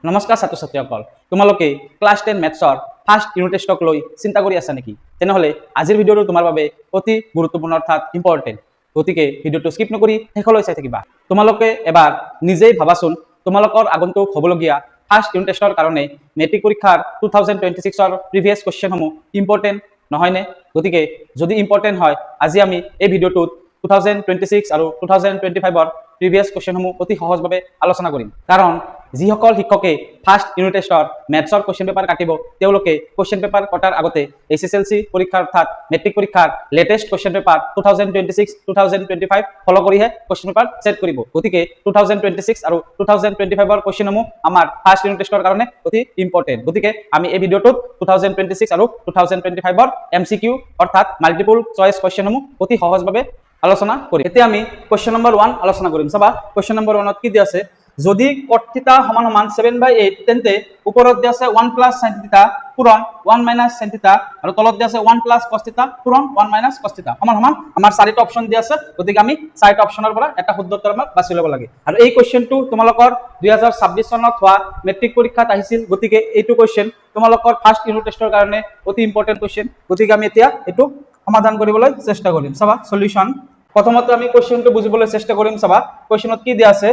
নমস্কাৰ ছাত্ৰ ছাত্ৰীসকল, তোমালোকে ক্লাছ 10 মেথছৰ ফাৰ্ষ্ট ইউনিট টেষ্টক লৈ চিন্তা কৰি আছা নেকি? তেনেহ'লে আজিৰ ভিডিঅ'টো তোমাৰ বাবে অতি গুৰুত্বপূৰ্ণ অৰ্থাৎ ইম্পৰ্টেণ্ট। গতিকে ভিডিঅ'টো স্কিপ নকৰি শেষলৈ চাই থাকিবা। তোমালোকে এবাৰ নিজেই ভাবাচোন, তোমালোকৰ আগন্তুক হ'বলগীয়া ফাৰ্ষ্ট ইউনিট টেষ্টৰ কাৰণে মেট্ৰিক পৰীক্ষাৰ 2026ৰ প্ৰিভিয়াছ কুৱেশ্যনসমূহ ইম্পৰ্টেণ্ট নহয়নে? গতিকে যদি ইম্পৰ্টেণ্ট হয়, আজি আমি এই ভিডিঅ'টোত 2026 আৰু 2025ৰ প্ৰিভিয়াছ কুৱেশ্যনসমূহ অতি সহজভাৱে আলোচনা কৰিম। কাৰণ যিসকল শিক্ষকে ফাৰ্ষ্ট ইউনিট টেষ্টৰ মেথছৰ কুৱেশ্যন পেপাৰ কাটিব, তেওঁলোকে কুৱেশ্যন পেপাৰ কটাৰ আগতে SSLC পৰীক্ষাৰ অৰ্থাৎ মেট্ৰিক পৰীক্ষাৰ লেটেষ্ট কুৱেশ্যন পেপাৰ 2026, 2025 ফলো কৰিহে কুৱেশ্যন পেপাৰ ছেট কৰিব। গতিকে 2026 আৰু 2025ৰ কুৱেশ্যনসমূহ আমাৰ ফাৰ্ষ্ট ইউনিট টেষ্টৰ কাৰণে অতি ইম্পৰ্টেণ্ট। গতিকে আমি এই ভিডিঅ'টোত 2026 আৰু 2025ৰ MCQ অৰ্থাৎ মাল্টিপল চইচ কুৱেশ্যনসমূহ অতি সহজভাৱে আলোচনা কৰিম। এতিয়া আমি কুৱেশ্যন নম্বৰ 1 আলোচনা কৰিম। চাবা কুৱেশ্যন নম্বৰ 1ত কি দিয়া আছে, যদি cot θ সমান সমান 7/8 তেন্তে ওপৰত দিয়া আছে 1 প্লাছ sin θ পূৰণ 1 মাইনাছ sin θ আৰু তলত দিয়া আছে 1 প্লাছ cos θ পূৰণ 1 মাইনাছ cos θ সমান সমান আমাৰ চাৰিটা অপচন দিয়া আছে। গতিকে আমি চাৰিটা অপচনৰ পৰা এটা শুদ্ধ উত্তৰ আমাৰ বাছি ল'ব লাগে। আৰু এই কুৱেশ্যনটো তোমালোকৰ 2026 চনত হোৱা মেট্ৰিক পৰীক্ষাত আহিছিল। গতিকে এইটো কুৱেশ্যন তোমালোকৰ ফাৰ্ষ্ট ইউনিট টেষ্টৰ কাৰণে অতি ইম্পৰ্টেণ্ট কুৱেশ্যন। গতিকে আমি এতিয়া এইটো সমাধান কৰিবলৈ চেষ্টা কৰিম। চাবা সলিউশন, প্ৰথমতে আমি কুৱেশ্যনটো বুজিবলৈ চেষ্টা কৰিম। চাবা কুৱেশ্যনত কি দিয়া আছে,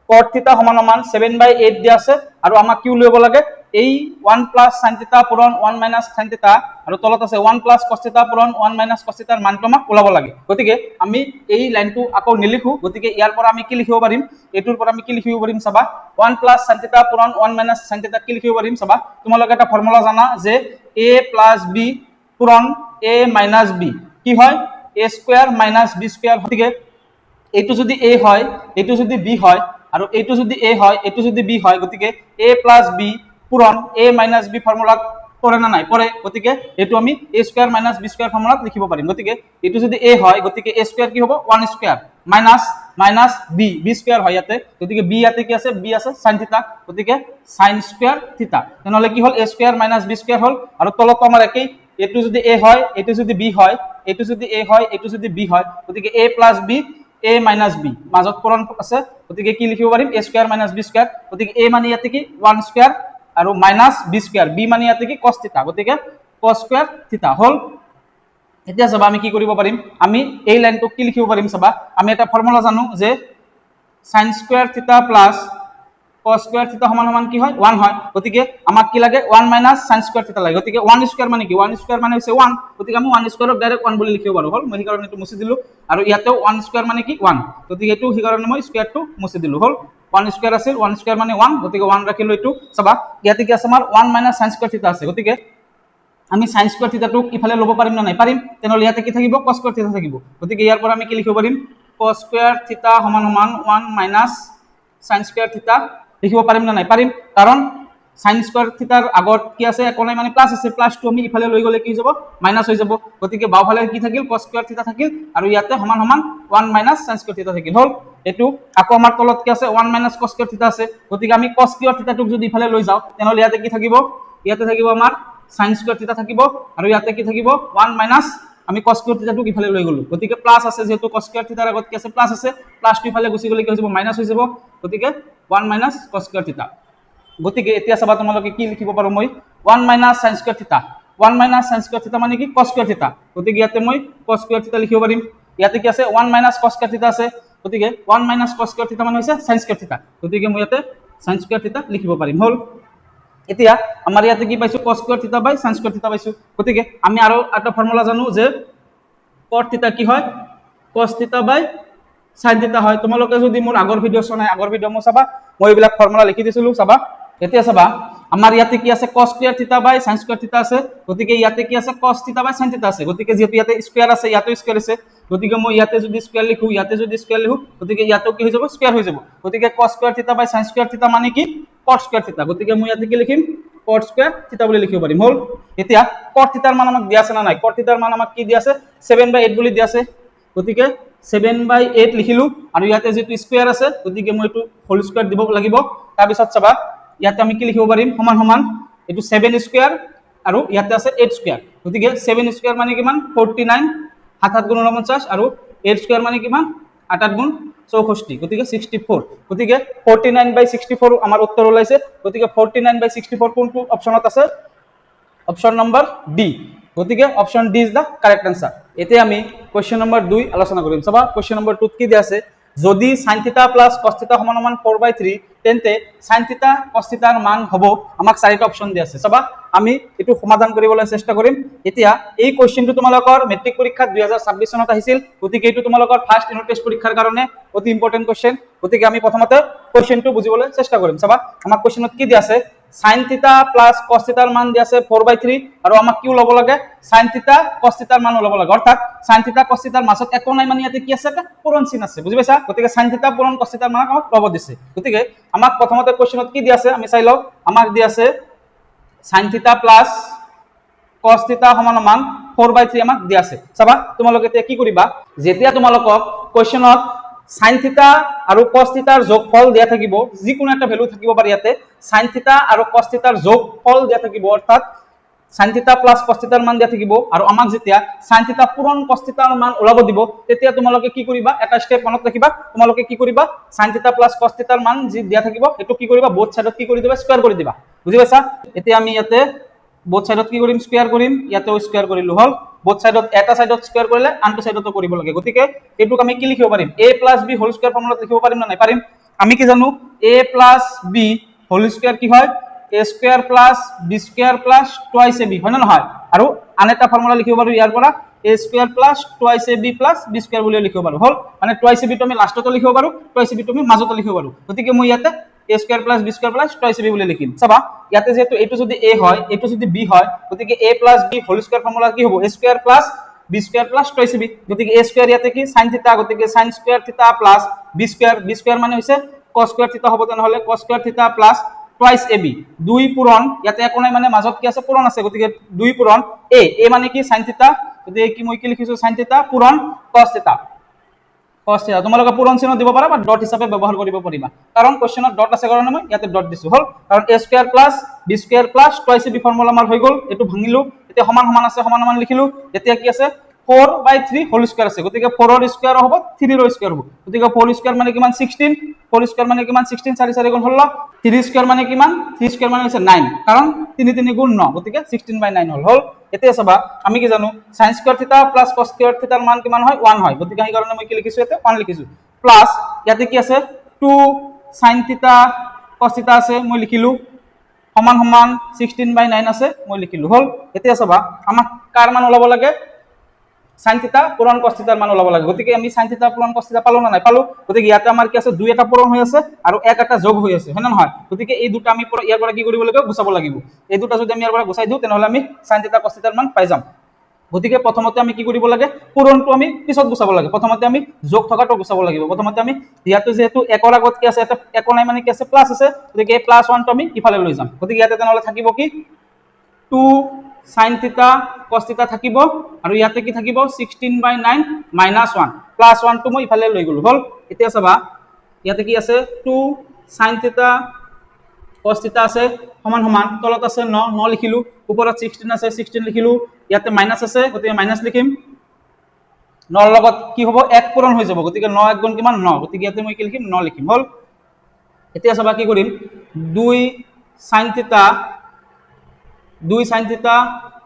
cot θ সমান সমান 7/8 দিয়া আছে আৰু আমাক কি উলিয়াব লাগে, এই 1 প্লাছ sin θ পূৰণ 1 মাইনাছ sin θ আৰু তলত আছে 1 প্লাছ cos θ পূৰণ 1 মাইনাছ cos θ ৰ মানটো আমাক ওলাব লাগে। গতিকে আমি এই লাইনটো আকৌ নিলিখো। গতিকে ইয়াৰ পৰা আমি কি লিখিব পাৰিম, এইটোৰ পৰা আমি কি লিখিব পাৰিম, চাবা 1 প্লাছ sin θ পূৰণ 1 মাইনাছ sin θ কি লিখিব পাৰিম। চাবা তোমালোকে এটা ফৰ্মুলা জানা যে a প্লাছ b পূৰণ a মাইনাছ b কি হয়, a square minus b square. গতিকে এইটো যদি a হয়, এইটো যদি b হয় আৰু এইটো যদি a হয়, এইটো যদি b হয়, গতিকে a প্লাছ b পূৰণ a মাইনাছ b ফৰ্মুলাত পৰে না নাই, পৰে। গতিকে এইটো আমি a square minus b square ফৰ্মুলাত লিখিব পাৰিম। গতিকে এইটো যদি a হয়, গতিকে a স্কয়াৰ কি হ'ব, 1 square minus minus b square হয় ইয়াতে। গতিকে b ইয়াতে কি আছে, b আছে sin θ, গতিকে sin স্কয়াৰ θ। তেনেহ'লে কি হ'ল, a square minus b square হ'ল। আৰু তলত আমাৰ একেই, এইটো যদি a হয়, এইটো যদি b হয়, এইটো যদি a হয়, এইটো যদি b হয়, গতিকে a plus b a minus b মাজত পূৰণ আছে। গতিকে কি লিখিব পাৰিম, a square minus b square. গতিকে a মানে ইয়াতে কি 1 স্কয়াৰ আৰু মাইনাছ b স্কয়াৰ, b মানে ইয়াতে কি cos θ, গতিকে cos স্কয়াৰ θ হ'ল। এতিয়া চাবা আমি কি কৰিব পাৰিম, আমি এই লাইনটো কি লিখিব পাৰিম। চাবা আমি এটা ফৰ্মুলা জানো যে sin square θ plus cos square θ সমান সমান কি হয়, 1 হয়। গতিকে আমাক কি লাগে, 1 মাইনাছ sin স্কয়াৰ θ লাগে। গতিকে 1 স্কয়াৰ মানে কি, 1 স্কয়াৰ মানে হৈছে 1। গতিকে আমি 1 স্কয়াৰক ডাইৰেক্ট 1 বুলি লিখিব পাৰো। হ'ল, মই সেইকাৰণে এইটো মুছি দিলো। আৰু ইয়াতেও 1 স্কয়াৰ মানে কি 1, গতিকে এইটো সেইকাৰণে মই স্কয়াৰটো মুছি দিলো। হ'ল, 1 স্কয়াৰ আছিল, 1 স্কয়াৰ মানে 1, গতিকে 1 ৰাখিলো এইটো। চাবা ইয়াতে কি আছে, আমাৰ 1 মাইনাছ sin স্কয়াৰ θ আছে। গতিকে আমি sin স্কয়াৰ θটোক ইফালে ল'ব পাৰিম না নাই, পাৰিম। তেনেহ'লে ইয়াতে কি থাকিব, cos স্কয়াৰ θ থাকিব। গতিকে ইয়াৰ পৰা আমি কি লিখিব পাৰিম, cos স্কয়াৰ θ সমান সমান 1 মাইনাছ sin স্কয়াৰ θ লিখিব পাৰিম না নাই, পাৰিম। কাৰণ sin স্কয়াৰ θৰ আগত কি আছে, একো নাই মানে প্লাছ আছে, প্লাছটো আমি ইফালে লৈ গ'লে কি হৈ যাব, মাইনাছ হৈ যাব। গতিকে বাওঁফালে কি থাকিল, cos স্কয়াৰ θ থাকিল আৰু ইয়াতে সমান সমান 1 মাইনাছ sin স্কয়াৰ θ থাকিল। হ'ল, এইটো আকৌ আমাৰ তলত কি আছে, 1 মাইনাছ cos স্কয়াৰ θ আছে। গতিকে আমি cos স্কয়াৰ θটোক যদি ইফালে লৈ যাওঁ, তেনেহ'লে ইয়াতে কি থাকিব, ইয়াতে থাকিব আমাৰ sin স্কয়াৰ θ থাকিব আৰু ইয়াতে কি থাকিব, 1 মাইনাছ আমি cos স্কয়াৰ θটোক ইফালে লৈ গ'লো। গতিকে প্লাছ আছে, যিহেতু cos স্কয়াৰ θৰ আগত কি আছে, প্লাছ আছে, প্লাছটো ইফালে গুচি গ'লে কি হৈ যাব, মাইনাছ হৈ যাব। গতিকে 1 মাইনাছ cos স্কয়াৰ θ। গতিকে এতিয়া চাবা তোমালোকে কি লিখিব পাৰো, মই 1 minus sin square θ, 1 minus sin square θ মানে কি cos স্কয়াৰ θ। গতিকে ইয়াতে মই cos স্কয়াৰ θ লিখিব পাৰিম। ইয়াতে কি আছে, 1 মাইনাছ cos স্কয়াৰ θ আছে। গতিকে 1 মাইনাছ cos স্কয়াৰ θ মানে হৈছে sin স্কয়াৰ θ। গতিকে মই ইয়াতে sin স্কয়াৰ θ লিখিব পাৰিম। হ'ল, এতিয়া আমাৰ ইয়াতে কি পাইছো, cos স্কয়াৰ θ বাই sin স্কয়াৰ θ পাইছো। গতিকে আমি আৰু এটা ফৰ্মুলা জানো যে cot θ কি হয়, cos θ বাই sin θ হয়। তোমালোকে যদি মোৰ আগৰ ভিডিঅ' চোৱা নাই, আগৰ ভিডিঅ' মই চাবা, মই এইবিলাক ফৰ্মুলা লিখি দিছিলো। চাবা এতিয়া চাবা আমাৰ ইয়াতে কি আছে, cos স্কয়াৰ θ বাই sin স্কয়াৰ θ আছে। গতিকে ইয়াতে কি আছে, cos θ বাই sin θ আছে। গতিকে যিহেতু ইয়াতে স্কয়াৰ আছে, ইয়াতে স্কয়াৰ আছে, গতিকে মই ইয়াতে যদি স্কয়াৰ লিখো, ইয়াতে যদি স্কয়াৰ লিখো, গতিকে ইয়াতেও কি হৈ যাব, স্কয়াৰ হৈ যাব। গতিকে cos স্কয়াৰ θ বাই sin স্কয়াৰ θ মানে কি, cot স্কয়াৰ θ। গতিকে মই ইয়াতে কি লিখিম, cot স্কয়াৰ θ বুলি লিখিব পাৰিম। হ'ল, এতিয়া cot θ ৰ মান আমাক দিয়া আছে না নাই, cot θ ৰ মান আমাক কি দিয়া আছে, 7/8 বুলি দিয়া আছে। গতিকে 7/8 লিখিলো আৰু ইয়াতে যেটো স্কয়াৰ আছে, গতিকে মই এইটো হোল স্কয়াৰ দিব লাগিব। তাৰ পিছত চাবা ইয়াতে আমি কি লিখিব পাৰিম, সমান সমান এইটো 7 স্কয়াৰ আৰু ইয়াতে আছে 8 স্কয়াৰ। গতিকে 7 স্কয়াৰ মানে কিমান, 49, 7 7 গুণ 49 আৰু 8 স্কয়াৰ মানে কিমান, 8 8 গুণ 64 গতিকে 64 গতিকে 49/64 আমাৰ উত্তৰ ওলাইছে গতিকে 49/64 কোনটো অপচনত আছে অপশন নম্বৰ ডি গতিকে option D is the correct answer এতিয়া আমি কোশ্চেন নম্বৰ 2 আলোচনা কৰিম চাবা কোশ্চেন নম্বৰ 2 কি দিয়া আছে যদি sin θ + cos θ = 4/3 তেন্তে sin θ cos θ ৰ মান হ'ব আমাক চাৰিটা অপচন দিয়া আছে চাবা আমি এটো সমাধান কৰিবলৈ চেষ্টা কৰিম এতিয়া এই কোশ্চেনটো তোমালোকৰ মেট্ৰিক পৰীক্ষা 2026 চনত আহিছিল গতিকে এটো তোমালোকৰ ফাৰ্স্ট ইউনিট টেষ্ট পৰীক্ষাৰ কাৰণে অতি ইম্পৰ্টেন্ট কোশ্চেন গতিকে আমি প্ৰথমতে কোশ্চেনটো বুজিবলৈ চেষ্টা কৰিম চাবা আমাক কোশ্চেনত কি দিয়া আছে sin θ + cos θ ৰ মান দিয়া আছে 4/3 আৰু আমাক কি ল'ব লাগে sin θ cos θ ৰ মান ল'ব লাগে অৰ্থাৎ sin θ cos θ ৰ মাজত একো নাই মানে ইয়াতে কি আছে এটা পূৰণ চিন আছে বুজি পাইছা গতিকে sin θ পূৰণ cos θ ৰ মান আমাক ল'ব দিছে গতিকে আমাক প্ৰথমতে কোশ্চেনত কি দিয়া আছে আমি চাই লও আমাক দিয়া আছে sin θ + cos θ = 4/3 আমাক দিয়া আছে চাবা তোমালোকে এতিয়া কি কৰিবা যেতিয়া তোমালোকক কোশ্চেনত sin θ আৰু cos θ ৰ যোগফল দিয়া থাকিব যিকোনো এটা ভ্যালু থাকিব পাৰি ইয়াতে sin θ আৰু cos θ ৰ যোগফল দিয়া থাকিব অৰ্থাৎ sin θ + cos θ ৰ মান দিয়া থাকিব আৰু আমাক যেতিয়া sin θ পূৰণ cos θ ৰ মান ওলাব দিব তেতিয়া তোমালোকে কি কৰিবা এটা স্টেপ মনত ৰাখিবা তোমালোকে কি কৰিবা sin θ + cos θ ৰ মান যি দিয়া থাকিব এটো কি কৰিবা বোথ সাইডত কি কৰি দিবা স্কয়াৰ কৰি দিবা বুজি পাইছা এতিয়া আমি ইয়াতে বোথ সাইডত কি কৰিম স্কয়াৰ কৰিম ইয়াতেও স্কয়াৰ কৰিলো হল বোথ সাইডত এটা সাইডত স্কয়াৰ কৰিলে আনটো সাইডতো কৰিব লাগে গতিকে এটুক আমি কি লিখিব পাৰিম a + b হোল স্কয়াৰ ফৰ্মুলাত লিখিব পাৰিম না নাই পাৰিম আমি কি জানো a + b হোল স্কয়াৰ কি হয় a square + b square + twice ab হয় না নহয় আৰু আন এটা ফৰ্মুলা লিখিব পাৰো ইয়াৰ পৰা a square + twice ab + b square বুলি লিখিব পাৰো হল মানে টুৱাইস ab টো আমি লাষ্টতো লিখিব পাৰো টুৱাইস ab টো আমি মাজতো লিখিব পাৰো গতিকে মই ইয়াতে a square + b square + twice ab বুলি লিখিম চাবা ইয়াতে যেহেতু এটো যদি a হয় এটো যদি b হয় গতিকে a + b whole square formula কি হ'ব a square + b square + twice ab গতিকে a স্কয়াৰ ইয়াতে কি sin θ গতিকে sin স্কয়াৰ θ + b স্কয়াৰ মানে হৈছে cos স্কয়াৰ θ হ'ব তেনেহলে cos স্কয়াৰ θ + টুৱাইস ab দুই পূৰণ ইয়াতে একো নাই মানে মাজত কি আছে পূৰণ আছে গতিকে দুই পূৰণ a মানে কি sin θ গতিকে কি মই কি লিখিছো sin θ পূৰণ cos θ cos θ তোমালোকে পূৰণ চিহ্ন দিব পাৰা বা ডট হিচাপে ব্যৱহাৰ কৰিব পাৰিবা কাৰণ কোশ্চেনত ডট আছে কাৰণে মই ইয়াতে ডট দিছো হল কাৰণ a square + b square + twice ab formula আমাৰ হৈ গল এটো ভাঙিলো এতিয়া সমান সমান আছে সমান সমান লিখিলো এতিয়া কি আছে 4/3 হোল স্কয়াৰ আছে গতিকে 4 ৰ স্কয়াৰ হ'ব 3 ৰ স্কয়াৰ হ'ব গতিকে 4 স্কয়াৰ মানে কিমান 16 4 স্কয়াৰ মানে কিমান 16 4 4 গুণ 16 3 স্কয়াৰ মানে কিমান 3 স্কয়াৰ মানে হৈছে 9 কাৰণ 3 3 গুণ 9 গতিকে 16/9 হল এতিয়া চাবা আমি কি জানো sin স্কয়াৰ θ + cos স্কয়াৰ θ ৰ মান কিমান হয় 1 হয় গতিকে এই কাৰণে মই কি লিখিছো ইয়াতে 1 লিখিছো প্লাস ইয়াতে কি আছে 2 sin θ cos θ আছে মই লিখিলো সমান সমান 16/9 আছে মই লিখিলো হল এতিয়া চাবা আমাক কাৰ মান ওলাব লাগে sin θ পূৰণ cos θ ৰ মান ওলাব লাগে গতিকে আমি sin θ পূৰণ cos θ পালো না নাই পালো গতিকে ইয়াতে আমাৰ কি আছে দুই এটা পূৰণ হৈ আছে আৰু এক এটা যোগ হৈ আছে হয় না নহয় গতিকে এই দুটা আমি ইয়াৰ পৰা কি কৰিব লাগিব গুছাব লাগিব এই দুটা যদি আমি ইয়াৰ পৰা গুছাই দিও তেনেহলে আমি sin θ cos θ ৰ মান পাই যাম গতিকে প্ৰথমতে আমি কি কৰিব লাগে পূৰণটো আমি পিছত গুছাব লাগে প্ৰথমতে আমি যোগ থকাটো গুছাব লাগিব প্ৰথমতে আমি ইয়াতে যেহেতু একৰ আগত কি আছে এটা একো নাই মানে কি আছে প্লাস আছে গতিকে +1 টো আমি ইফালে লৈ যাম গতিকে ইয়াতে তেনেহলে থাকিব কি 2 sin θ cos θ থাকিব আৰু ইয়াতে কি থাকিব 16/9 -1 +1 টো মই ইফালে লৈ গলো হল এতিয়া চাবা ইয়াতে কি আছে 2 sin θ cos θ আছে সমান সমান তলত আছে 9 লিখিলো ওপৰত 16 আছে 16 লিখিলো ইয়াতে মাইনাস আছে গতিকে মাইনাস লিখিম 9 ৰ লগত কি হ'ব 1 পূৰণ হৈ যাব গতিকে 9 1 গুণ কিমান 9 গতিকে ইয়াতে মই কি লিখিম 9 লিখিম হল এতিয়া চাবা কি কৰিম 2 sin θ 2 sin θ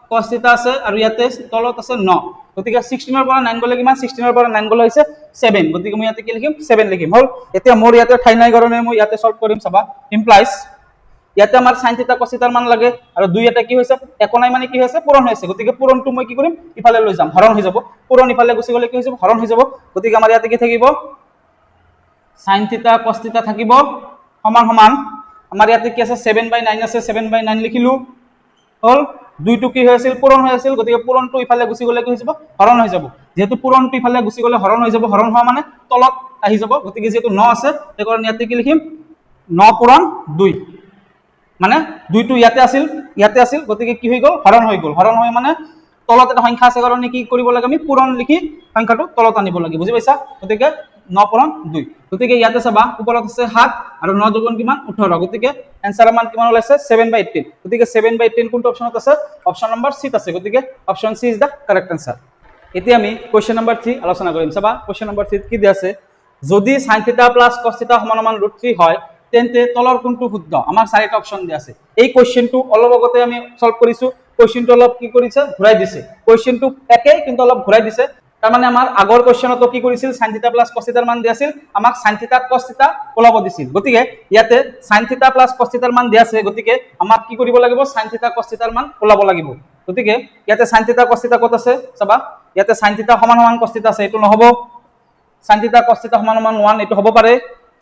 cos θ আছে আৰু ইয়াতে তলত আছে 9 গতিকে 16 ৰ পৰা 9 গলে কিমান 16 ৰ পৰা 9 গলে হৈছে 7 গতিকে মই ইয়াতে কি লিখিম 7 লিখিম হল এতিয়া মোৰ ইয়াতে ঠাই নাই কাৰণে মই ইয়াতে সলভ কৰিম চাবা ইমপ্লাইজ ইয়াতে আমাৰ sin θ cos θ ৰ মান লাগে আৰু দুই এটা কি হৈছে একো নাই মানে কি হৈছে পূৰণ হৈছে গতিকে পূৰণটো মই কি কৰিম ইফালে লৈ যাম হৰণ হৈ যাব পূৰণ ইফালে গুছি গলে কি হৈ যাব হৰণ হৈ যাব গতিকে আমাৰ ইয়াতে কি থাকিব sin θ cos θ থাকিব সমান সমান আমাৰ ইয়াতে কি আছে 7/9 আছে 7/9 লিখিলো হল দুইটো কি হৈ আছিল পূৰণ হৈ আছিল গতিকে পূৰণটো ইফালে গুছি গলে কি হৈ যাব হৰণ হৈ যাব যেহেতু পূৰণটো ইফালে গুছি গলে হৰণ হৈ যাব হৰণ হোৱা মানে তলত আহি যাব গতিকে যেহেতু 9 আছে সেই কাৰণে ইয়াতে কি লিখিম 9 পূৰণ 2 মানে দুইটো ইয়াতে আছিল গতিকে কি হৈ গল হৰণ হৈ মানে তলত এটা সংখ্যা আছে কাৰণে কি কৰিব লাগে আমি পূৰণ লিখি সংখ্যাটো তলত আনিব লাগে বুজি পাইছা গতিকে 9 পূৰণ 2 গতিকে ইয়াতে চাবা ওপৰত আছে 7 আৰু 9 দুগুণ কিমান 18 গতিকে आंसर মান কিমান ওলাইছে 7/18 গতিকে 7/18 কোনটো অপচনত আছে অপচন নম্বৰ সি আছে গতিকে option C is the correct answer এতিয়া আমি কোশ্চেন নম্বৰ 3 আলোচনা কৰিম চাবা কোশ্চেন নম্বৰ 3 কি দিয়া আছে যদি sin θ প্লাস cos θ সমান সমান √3 হয় তেন্তে তলৰ কোনটো শুদ্ধ আমাৰ চাৰিটা অপচন দিয়া আছে এই কোৱেশ্চনটো অলপ আগতে আমি সলভ কৰিছো কোৱেশ্চনটো অলপ কি কৰিছে ঘূৰাই দিছে কোৱেশ্চনটো একেই কিন্তু অলপ ঘূৰাই দিছে তাৰ মানে আমাৰ আগৰ কোৱেশ্চনটো কি কৰিছিল sin θ প্লাস cos θ ৰ মান দিয়া আছিল আমাক sin θ cos θ ওলাব দিছিল গতিকে ইয়াতে sin θ প্লাস cos θ ৰ মান দিয়া আছে গতিকে আমাক কি কৰিব লাগিব sin θ cos θ ৰ মান ওলাব লাগিব গতিকে ইয়াতে sin θ cos θ কত আছে চাবা ইয়াতে sin θ সমান সমান cos θ আছে এটো নহব sin θ cos θ সমান সমান 1 এটো হ'ব পাৰে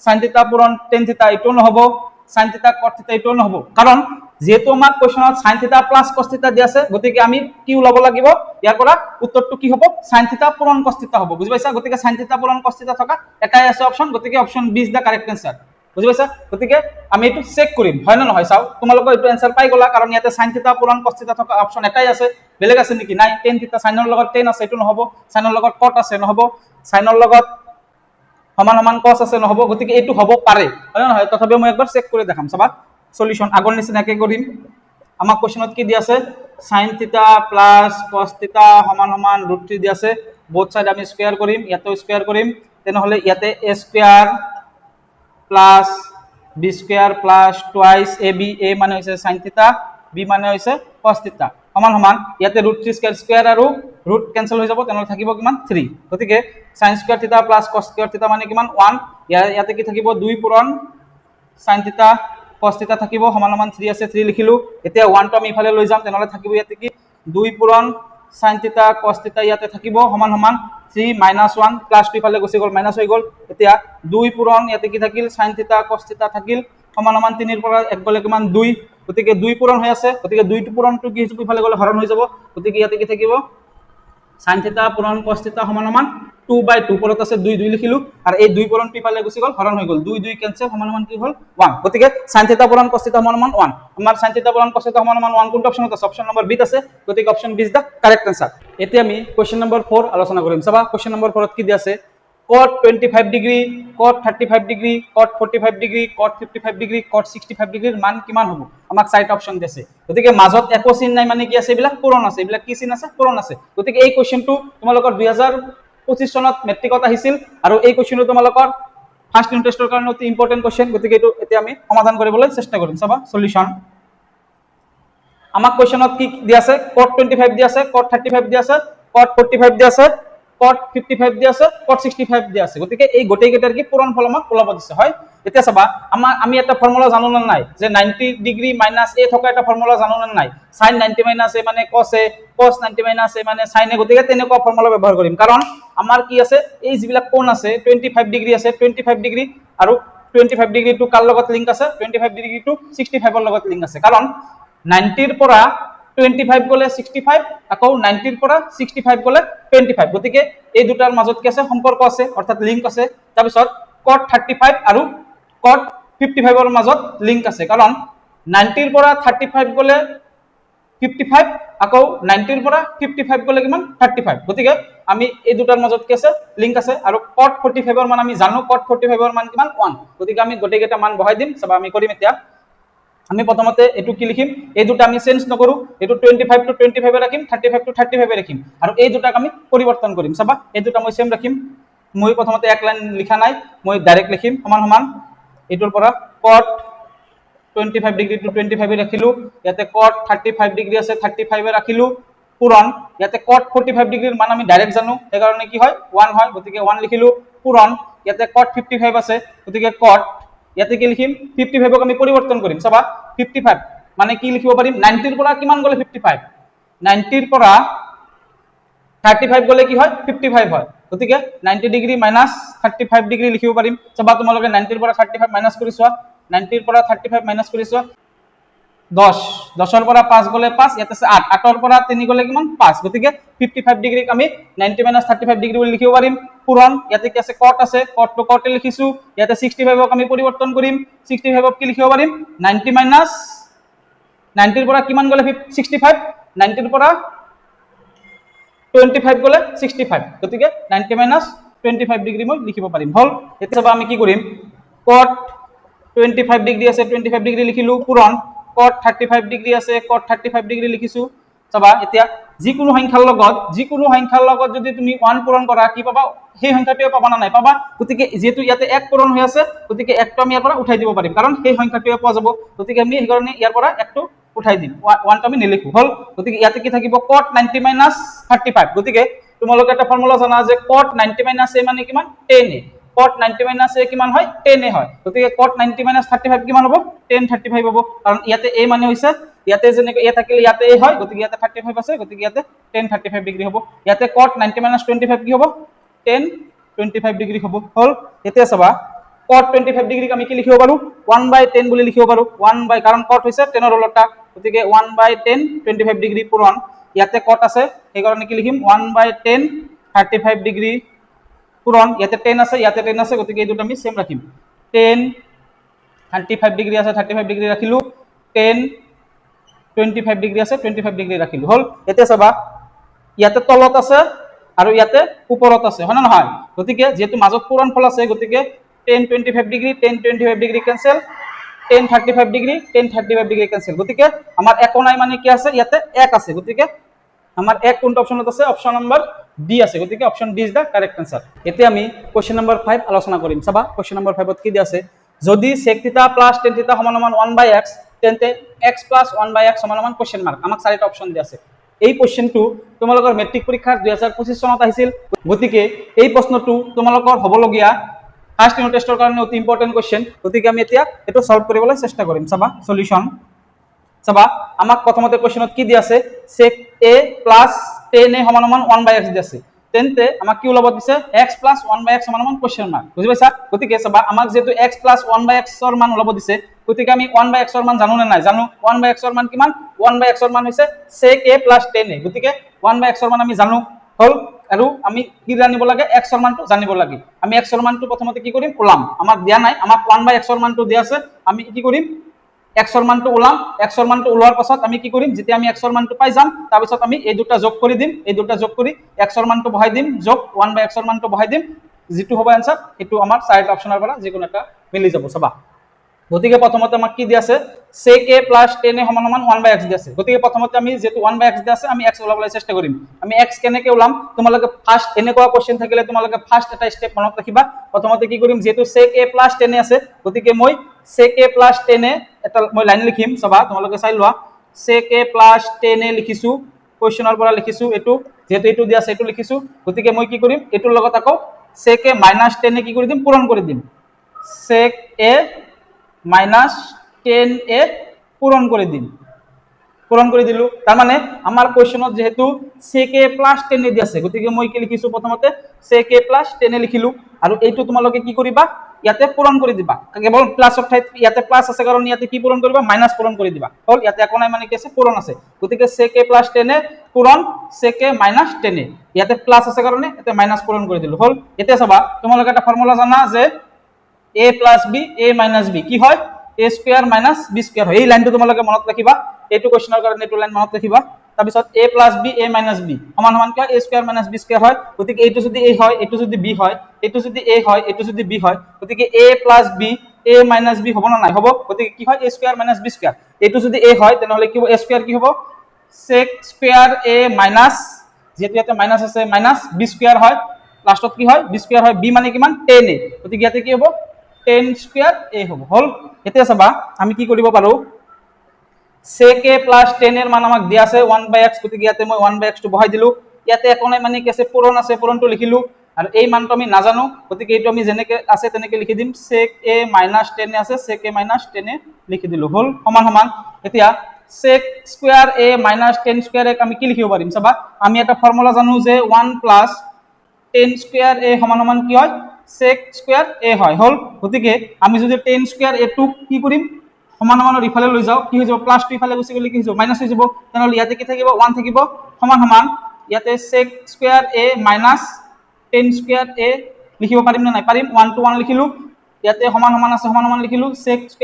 sin θ পূৰণ tan θ এটো নহব sin θ cos θ এটো নহব কাৰণ যেহেতু আমাক কোৱেশ্চনত sin θ প্লাস cos θ দিয়া আছে গতিকে আমি কি ওলাব লাগিব ইয়াৰ পৰা উত্তৰটো কি হ'ব sin θ পূৰণ cos θ হ'ব বুজি পাইছা গতিকে sin θ পূৰণ cos θ থকা এটাই আছে অপচন গতিকে option B is the correct answer বুজি পাইছা গতিকে আমি এটো চেক কৰিম হয় না নহয় চাও তোমালোকৰ এটো আনসাৰ পাই গলা কাৰণ ইয়াতে sin θ পূৰণ cos θ থকা অপচন এটাই আছে বেলেগ আছে নেকি নাই tan θ sin ৰ লগত tan আছে এটো নহব sin ৰ লগত cot আছে নহব sin ৰ লগত সমান সমান cos আছে নহব গতিকে এটো হ'ব পাৰে হয় না নহয় তথাপিও মই একবাৰ চেক কৰি দেখাম চাবা সলিউশন আগৰ নিচিনাকে কৰিম আমাক কোৱেশ্চনত কি দি আছে sin θ প্লাস cos θ সমান সমান √3 দি আছে বোথ সাইড আমি স্কয়ার কৰিম ইয়াতে স্কয়াৰ কৰিম তেনহলে ইয়াতে a square plus b square plus twice ab a মানে হৈছে sin θ b মানে হৈছে cos θ সমান সমান ইয়াতে √3 স্কয়ার স্কয়ার আৰু ৰুট ক্যান্সেল হৈ যাব তেনহলে থাকিব কিমান 3 গতিকে sin square θ plus cos square θ মানে কিমান 1 ইয়াতে কি থাকিব 2 পূৰণ sin θ cos θ থাকিব সমান সমান 3 আছে 3 লিখিলো এতিয়া 1 টো আমি ইফালে লৈ যাম তেনহলে থাকিব ইয়াতে কি 2 পূৰণ sin θ cos θ ইয়াতে থাকিব সমান সমান 3 -1 প্লাস টো ইফালে গুচি গল মাইনাস হৈ গল এতিয়া 2 পূৰণ ইয়াতে কি থাকিল sin θ cos θ থাকিল সমান সমান 3 ৰ পৰা 1 গলে কিমান 2 গতিকে 2 পূৰণ হৈ আছে গতিকে 2 টো পূৰণটো কি হিচাপে ইফালে গলে হৰণ হৈ যাব গতিকে ইয়াতে কি থাকিব sin θ পূৰণ cos θ সমান সমান 2/2 পৰত আছে 2 2 লিখিলো আৰু এই 2 পূৰণ পিফালে গুচি গল হৰণ হৈ গল 2 2 কেনসেল সমান সমান কি হল 1 গতিকে sin θ পূৰণ cos θ সমান সমান 1 আমাৰ sin θ পূৰণ cos θ সমান সমান 1 কোনটো অপচনত আছে অপচন নম্বৰ বি আছে গতিকে option B is the correct answer এতিয়া আমি কোশ্চেন নম্বৰ 4 আলোচনা কৰিম চাবা কোশ্চেন নম্বৰ 4 ত কি দি আছে cot 25 degree cot 35 degree cot 45 degree cot 55 degree cot 65 ডিগ্ৰীৰ মান কিমান হ'ব আমাক চাৰিটা অপচন দিছে গতিকে মাজত একো চিন নাই মানে কি আছে এইবিলাক পূৰণ আছে এইবিলাক কি চিন আছে পূৰণ আছে গতিকে এই কোশ্চেনটো তোমালোকৰ 2025 চনত মেট্ৰিকত আহিছিল আৰু এই কোশ্চেনটো তোমালোকৰ ফাৰ্স্ট ইউনিট টেষ্টৰ কাৰণে অতি ইম্পৰ্টেন্ট কোশ্চেন গতিকে এটো এতিয়া আমি সমাধান কৰিবলৈ চেষ্টা কৰিম চাবা সলিউশন আমাক কোশ্চেনত কি দি আছে cot 25 দি আছে cot 35 দি আছে cot 45 দি আছে cot 55 দি আছে cot 65 দি আছে গতিকে এই গোটেই কেইটাৰ কি পূৰণ ফল আমাক ওলাব দিছে হয় এতিয়া চাবা আমি এটা ফৰ্মুলা জানো না নাই যে 90 ডিগ্ৰী মাইনাস a থকা এটা ফৰ্মুলা জানো না নাই sin 90 মাইনাস a মানে cos a cos 90 minus a মানে sin a গতিকে তেনেকুৱা ফৰ্মুলা ব্যৱহাৰ কৰিম কাৰণ আমাৰ কি আছে এই যিবিলাক কোণ আছে 25 ডিগ্ৰী আছে 25 ডিগ্ৰী আৰু 25 ডিগ্ৰী টু কাৰ লগত লিংক আছে 25 ডিগ্ৰী টু 65 ৰ লগত লিংক আছে কাৰণ 90 ৰ পৰা 25 গলে 65 আকৌ 90 ৰ পৰা 65 গলে 25 গতিকে এই দুটাৰ মাজত কি আছে সম্পৰ্ক আছে অৰ্থাৎ লিংক আছে তাৰ পিছত cot 35 আৰু cot 55 ৰ মাজত লিংক আছে কাৰণ 90 ৰ পৰা 35 গলে 55 আকৌ 90 ৰ পৰা 55 গলে কিমান 35 গতিকে আমি এই দুটাৰ মাজত কি আছে লিংক আছে আৰু cot 45 ৰ মান আমি জানো cot 45 ৰ মান কিমান 1 গতিকে আমি গোটেই কেইটা মান বহাই দিম সব আমি কৰিম এতিয়া আমি প্ৰথমতে এটো কি লিখিম এই দুটা আমি চেঞ্জ নকৰো এটো 25 টু 25 এ ৰাখিম 35 টু 35 এ ৰাখিম আৰু এই দুটাক আমি পৰিৱৰ্তন কৰিম চাবা এই দুটা মই সেম ৰাখিম মই প্ৰথমতে এক লাইন লিখা নাই মই ডাইৰেক্ট লিখিম সমান সমান এটোৰ পৰা cot 25 ডিগ্ৰী টু 25 এ ৰাখিলো ইয়াতে cot 35 ডিগ্ৰী আছে 35 এ ৰাখিলো পূৰণ ইয়াতে cot 45 ডিগ্ৰীৰ মান আমি ডাইৰেক্ট জানো এই কাৰণে কি হয় 1 হয় গতিকে 1 লিখিলো পূৰণ ইয়াতে cot 55 আছে গতিকে cot ইয়াতে কি লিখিম 55 ক আমি পৰিৱৰ্তন কৰিম চাবা 55 মানে কি লিখিব পাৰিম 90 ৰ পৰা কিমান গলে 55 90 ৰ পৰা 35 গলে কি হয় 55 হয় গতিকে 90 ডিগ্ৰী মাইনাস 35 ডিগ্ৰী লিখিব পাৰিম চাবা তোমালোকে 90 ৰ পৰা 35 মাইনাস কৰি চোৱা 90 ৰ পৰা 35 মাইনাস কৰি চোৱা 10 10 ৰ পৰা 5 গলে 5 ইয়াতে আছে 8 8 ৰ পৰা 3 গলে কিমান 5 গতিকে 55 ডিগ্ৰীক আমি 90 মাইনাস 35 ডিগ্ৰী বুলি লিখিব পাৰিম পূৰণ ইয়াতে কি আছে cot আছে cot টু cot এ লিখিছো ইয়াতে 65 ক আমি পৰিৱৰ্তন কৰিম 65 ক কি লিখিব পাৰিম 90 মাইনাস 90 ৰ পৰা কিমান গলে 65 90 ৰ পৰা 25 গলে 65 গতিকে 90 মাইনাস 25 ডিগ্ৰী মই লিখিব পাৰিম হল এতিয়া আমি কি কৰিম cot 25 ডিগ্ৰী আছে 25 ডিগ্ৰী লিখিলো পূৰণ cot 35 ডিগ্ৰী আছে cot 35 ডিগ্ৰী লিখিছো চাবা এতিয়া যিকোনো সংখ্যাৰ লগত যদি তুমি 1 পূৰণ কৰা কি পাবা সেই সংখ্যাটোৱে পাবা না নাই পাবা গতিকে যেহেতু ইয়াতে 1 পূৰণ হৈ আছে গতিকে 1টো আমি ইয়াৰ পৰা উঠাই দিব পাৰিম কাৰণ সেই সংখ্যাটোৱে পোৱা যাব গতিকে আমি এই কাৰণে ইয়াৰ পৰা 1টো উঠাই দিম 1টো আমি নিলিখো হল গতিকে ইয়াতে কি থাকিব cot 90 - 35 গতিকে তোমালোকে এটা ফৰ্মুলা জানা যে cot 90 - a মানে কিমান 10a cot 90 - a কিমান হয় 10a হয় গতিকে cot 90 - 35 কিমান হ'ব 10 35 হ'ব কাৰণ ইয়াতে a মানে হৈছে ইয়াতে যেনেকৈ a থাকিলে ইয়াতে a হয় গতিকে ইয়াতে 35 আছে গতিকে ইয়াতে 10 35 ডিগ্ৰী হ'ব ইয়াতে cot 90 - 25 কি হ'ব 10 25 ডিগ্ৰী হ'ব হল এতিয়া চাবা cot 25 ডিগ্ৰীক আমি কি লিখিব পাৰো 1/10 বুলি লিখিব পাৰো 1 কাৰণ cot হৈছে 10 ৰ উল্টা গতিকে 1/10 25 ডিগ্ৰী পূৰণ ইয়াতে cot আছে সেই কাৰণে কি লিখিম 1/10 35 ডিগ্ৰী পূৰণ ইয়াতে 10 আছে ইয়াতে 10 আছে গতিকে এই দুটো আমি সেম ৰাখিম 10 35 ডিগ্ৰী আছে 35 ডিগ্ৰী ৰাখিলো 10 25 ডিগ্ৰী আছে 25 ডিগ্ৰী ৰাখিলো হল এতিয়া চাবা ইয়াতে তলত আছে আৰু ইয়াতে ওপৰত আছে হয় না নহয় গতিকে যেহেতু মাজত পূৰণ ফল আছে গতিকে 10 25 degree 10 25 degree cancel 10 35 degree 10 35 degree cancel গতিকে আমাৰ একো নাই মানে কি আছে ইয়াতে 1 আছে গতিকে আমাৰ 1 কোনটো অপচনত আছে অপচন নম্বৰ ডি আছে গতিকে option D is the correct answer এতিয়া আমি কোশ্চেন নম্বৰ 5 আলোচনা কৰিম চাবা কোশ্চেন নম্বৰ 5 ত কি দিয়া আছে যদি sec θ + tan θ সমান 1/x তেন্তে x + 1/x সমান কোশ্চেন মার্ক আমাক চাৰিটা অপচন দিয়া আছে এই কোশ্চেনটো তোমালোকৰ মেট্ৰিক পৰীক্ষাৰ 2025 চনত আহিছিল গতিকে এই প্ৰশ্নটো তোমালোকৰ হ'বলগীয়া ফাৰ্স্ট ইউনিট টেষ্টৰ কাৰণে অতি ইম্পৰ্টেন্ট কোশ্চেন গতিকে আমি এতিয়া এটো সলভ কৰিবলৈ চেষ্টা কৰিম চাবা সলিউশন চাবা আমাক প্ৰথমতে কোশ্চেনত কি দিয়া আছে sec a + tan a সমান 1/x দিয়া আছে তেন্তে আমাক কি ওলাব দিছে x + 1/x সমান কোশ্চেন মার্ক বুজি পাইছা গতিকে চাবা আমাক যেটো x + 1/x ৰ মান ওলাব দিছে গতিকে আমি 1/x ৰ মান জানো নে নাই জানো 1/x ৰ মান কিমান 1/x ৰ মান হৈছে sec a + tan a গতিকে 1/x ৰ মান আমি জানো হল আৰু আমি কি জানিব লাগে x ৰ মানটো জানিব লাগে আমি x ৰ মানটো প্ৰথমতে কি কৰিম ওলাম আমাক দিয়া নাই আমাক 1/x ৰ মানটো দিয়া আছে আমি কি কৰিম x ৰ মানটো ওলাম x ৰ মানটো ওলোৱাৰ পাছত আমি কি কৰিম যেতিয়া আমি x ৰ মানটো পাই যাম তাৰ পিছত আমি এই দুটা যোগ কৰি দিম এই দুটা যোগ কৰি x ৰ মানটো বহাই দিম যোগ 1/x ৰ মানটো বহাই দিম যেটো হ'ব आंसर এটো আমাৰ চাৰিটা অপচনৰ পৰা যিকোনো এটা মিলি যাব চাবা গতিকে প্ৰথমতে আমাক কি দিয়া আছে sec a + tan a সমান 1/x দিয়া আছে গতিকে প্ৰথমতে আমি যেটো 1/x দিয়া আছে আমি x ওলাবলৈ চেষ্টা কৰিম আমি x কেনেকৈ ওলাম তোমালোকে ফাৰ্স্ট এনেকুৱা কোশ্চেন থাকিলে তোমালোকে ফাৰ্স্ট এটা স্টেপ মনত ৰাখিবা প্ৰথমতে কি কৰিম যেটো sec a + tan a আছে গতিকে মই sec a + tan a এটা মই লাইন লিখিম চাবা তোমালোকে চাই লোৱা sec a + tan a লিখিছো কোশ্চেনৰ পৰা লিখিছো এটো যেটো এটো দিয়া আছে এটো লিখিছো গতিকে মই কি কৰিম এটোৰ লগত আকৌ sec a - tan a কি কৰি দিম পূৰণ কৰি দিম sec a - tan a পূৰণ কৰি দিম পূৰণ কৰি দিলু তাৰ মানে আমাৰ কোশ্চেনত যেহেতু sec a + tan a দি আছে গতিকে মই কি লিখিছো প্ৰথমতে sec a + tan a লিখিলো আৰু এইটো তোমালোকে কি কৰিবা ইয়াতে পূৰণ কৰি দিবা কেৱল প্লাসৰ ঠাইত ইয়াতে প্লাস আছে কাৰণ ইয়াতে কি পূৰণ কৰিবা মাইনাস পূৰণ কৰি দিবা হল ইয়াতে একো নাই মানে কি আছে পূৰণ আছে গতিকে sec a + tan a পূৰণ sec a - tan a ইয়াতে প্লাস আছে কাৰণে ইয়াতে মাইনাস পূৰণ কৰি দিলু হল এতিয়া চাবা তোমালোকে এটা ফৰ্মুলা জানা যে a + b a - b কি হয় a² - b² হয় এই লাইনটো তোমালোকে মনত ৰাখিবা এইটো কোশ্চেনৰ কাৰণে এইটো লাইন মনত ৰাখিবা তাৰ পিছত a + b a - b সমান কি হয় a² - b² হয় গতিকে এইটো যদি a হয় এইটো যদি b হয় এইটো যদি a হয় এইটো যদি b হয় গতিকে a + b a - b হ'ব না নাই হ'ব গতিকে কি হয় a² - b² এইটো যদি a হয় তেনেহলে কি হ'ব a² কি হ'ব sec² a - যেটো ইয়াতে মাইনাস আছে মাইনাস b² হয় লাষ্টত কি হয় b² হয় b মানে কিমান 10a গতিকে ইয়াতে কি হ'ব 10² a হ'ব হল এতিয়া চাবা আমি কি কৰিব পাৰো sec a + tan a এর মান আমাক দিয়া আছে 1/x গতিকে ইয়াতে মই 1/x টো বহাই দিলু ইয়াতে একো নাই মানে কি আছে পূৰণটো লিখিলু আৰু এই মানটো আমি নাজানো গতিকে এইটো আমি যেনেকে আছে তেনেকে লিখি দিম sec a - tan a আছে sec a - tan a লিখি দিলু হল সমান এতিয়া sec² a - tan² আমি কি লিখিব পাৰিম চাবা আমি এটা ফৰ্মুলা জানো যে 1 + tan² a সমান কি হয় sec² a হয় হল গতিকে আমি যদি tan² a টো কি কৰিম সমান ইফালে লৈ যাও কি হৈ যাব প্লাস টো ইফালে গুছি গলে কি হৈ যাব মাইনাস হৈ যাব তেনেহলে ইয়াতে কি থাকিব 1 থাকিব সমান ইয়াতে sec² a - tan² a লিখিব পাৰিম না নাই পাৰিম 1 to 1 লিখিলো ইয়াতে সমান আছে সমান লিখিলো sec²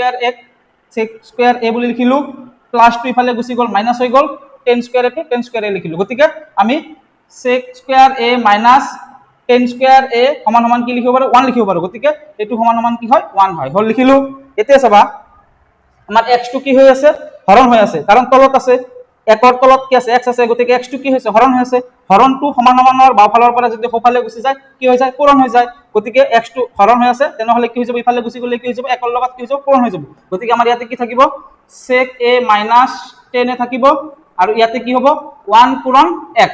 a বুলি লিখিলো প্লাস টো ইফালে গুছি গল মাইনাস হৈ গল tan² a টো tan² a লিখিলো গতিকে আমি sec² a - tan² a সমান কি লিখিব পাৰো 1 লিখিব পাৰো গতিকে এটো সমান কি হয় 1 হয় হল লিখিলো এতিয়া চাবা আমাৰ x টো কি হৈ আছে হৰণ হৈ আছে কাৰণ তলত আছে 1ৰ তলত কি আছে x আছে গতিকে x টো কি হৈছে হৰণ হৈ আছে হৰণটো সমান সমানৰ বাওফালৰ পৰা যদি সোঁফালে গুচি যায় কি হৈ যায় পূৰণ হৈ যায় গতিকে x টো হৰণ হৈ আছে তেনেহলে কি হৈ যাব ইফালে গুচি গলে কি হৈ যাব 1ৰ লগত কি হৈ যাব পূৰণ হৈ যাব গতিকে আমাৰ ইয়াতে কি থাকিব sec a - 10 এ থাকিব আৰু ইয়াতে কি হ'ব 1 পূৰণ x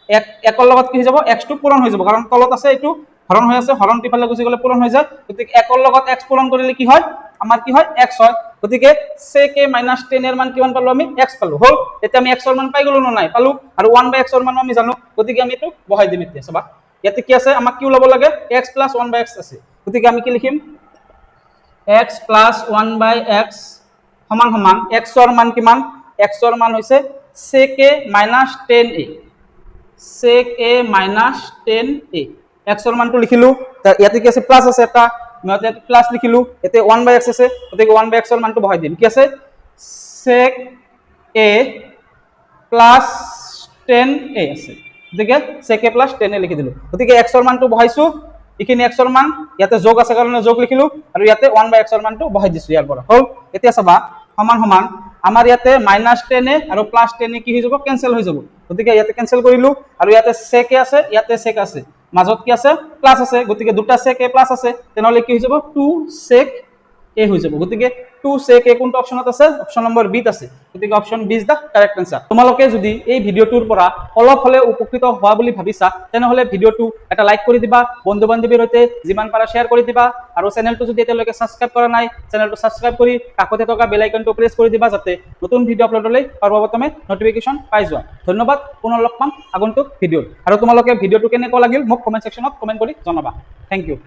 1ৰ লগত কি হৈ যাব x টো পূৰণ হৈ যাব কাৰণ তলত আছে এইটো হৰণ হৈ আছে হৰণটো ইফালে গুচি গলে পূৰণ হৈ যায় গতিকে 1ৰ লগত x পূৰণ কৰিলে কি হয় আমাৰ কি হয় x হয় গতিকে sec a - 10 এর মান কিমান পালো আমি x পালো হল এতিয়া আমি x এর মান পাই গলো না নাই পালো আৰু 1/x এর মান আমি জানো গতিকে আমি এটো বহাই দিম এতিয়া চাবা ইয়াতে কি আছে আমাক কি ওলাব লাগে x + 1/x আছে গতিকে আমি কি লিখিম x + 1/x সমান সমান x এর মান কিমান x এর মান হৈছে sec a - 10a sec a - 10a x এর মানটো লিখিলো ইয়াতে কি আছে প্লাস আছে এটা মই ইয়াতে প্লাস লিখিলো এতে 1/x আছে গতিকে 1/x এর মানটো বহাই দিম কি আছে sec a + 10a আছে গতিকে sec a + 10a লিখি দিলো গতিকে x এর মানটো বহাইছো এখিনি x এর মান ইয়াতে যোগ আছে কাৰণে যোগ লিখিলো আৰু ইয়াতে 1/x এৰ মানটো বহাই দিছো ইয়াৰ পৰা হল এতিয়া চাবা সমান সমান আমাৰ ইয়াতে -10a আৰু +10a কি হৈ যাব কেনসেল হৈ যাব গতিকে ইয়াতে কেনসেল কৰিলো আৰু ইয়াতে sec a আছে ইয়াতে sec আছে মাজত কি আছে প্লাস আছে গতিকে দুটা sec a প্লাস আছে তেনেহলে কি হৈ যাব 2 sec a হৈ যাব গতিকে 2 sec a কোনটো অপশনত আছে অপশন নম্বৰ বি ত আছে গতিকে option B is the correct answer তোমালোকে যদি এই ভিডিওটোৰ পৰা অলপ হলে উপকৃত হোৱা বুলি ভাবিছা তেনেহলে ভিডিওটো এটা লাইক কৰি দিবা বন্ধু বান্ধৱীৰ সৈতে যিমান পাৰা শেয়াৰ কৰি দিবা আৰু চেনেলটো যদি এতিয়ালৈকে সাবস্ক্ৰাইব কৰা নাই চেনেলটো সাবস্ক্ৰাইব কৰি কাষতে থকা বেল আইকনটো প্ৰেছ কৰি দিবা যাতে নতুন ভিডিও আপলোড হ'লে সৰ্বপ্ৰথমে নটিফিকেশন পাই যোৱা ধন্যবাদ পুনৰ লগ পাম আগন্তুক ভিডিওত আৰু তোমালোকে ভিডিওটো কেনেকুৱা লাগিল মোক কমেন্ট সেকশনত কমেন্ট কৰি জনাবা থ্যাংক ইউ